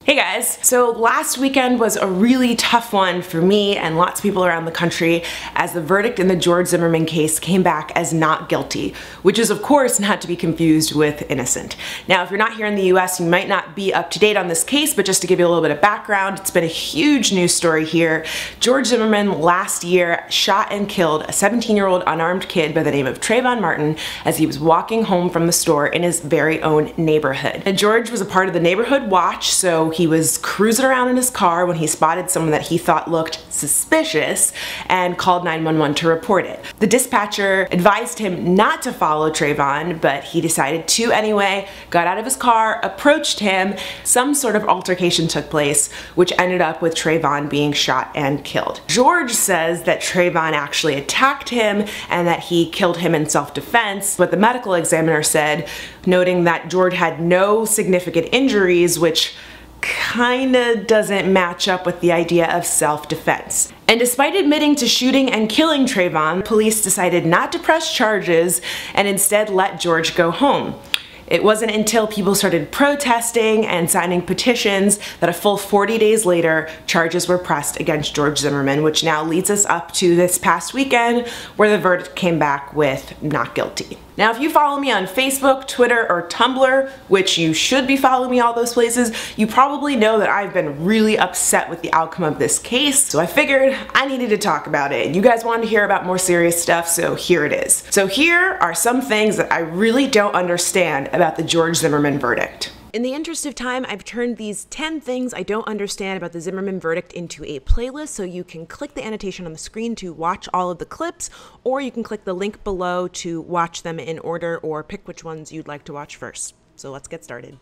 Hey guys! So last weekend was a really tough one for me and lots of people around the country as the verdict in the George Zimmerman case came back as not guilty, which is of course not to be confused with innocent. Now if you're not here in the US, you might not be up to date on this case, but just to give you a little bit of background, it's been a huge news story here. George Zimmerman last year shot and killed a 17-year-old unarmed kid by the name of Trayvon Martin as he was walking home from the store in his very own neighborhood. And George was a part of the neighborhood watch, so he was cruising around in his car when he spotted someone that he thought looked suspicious and called 911 to report it. The dispatcher advised him not to follow Trayvon, but he decided to anyway, got out of his car, approached him. Some sort of altercation took place, which ended up with Trayvon being shot and killed. George says that Trayvon actually attacked him and that he killed him in self-defense, but the medical examiner said, noting that George had no significant injuries, which kinda doesn't match up with the idea of self-defense. And despite admitting to shooting and killing Trayvon, police decided not to press charges and instead let George go home. It wasn't until people started protesting and signing petitions that a full 40 days later, charges were pressed against George Zimmerman, which now leads us up to this past weekend where the verdict came back with not guilty. Now, if you follow me on Facebook, Twitter, or Tumblr, which you should be following me all those places, you probably know that I've been really upset with the outcome of this case, so I figured I needed to talk about it. You guys wanted to hear about more serious stuff, so here it is. So here are some things that I really don't understand about the George Zimmerman verdict. In the interest of time, I've turned these 10 things I don't understand about the Zimmerman verdict into a playlist, so you can click the annotation on the screen to watch all of the clips, or you can click the link below to watch them in order or pick which ones you'd like to watch first. So let's get started.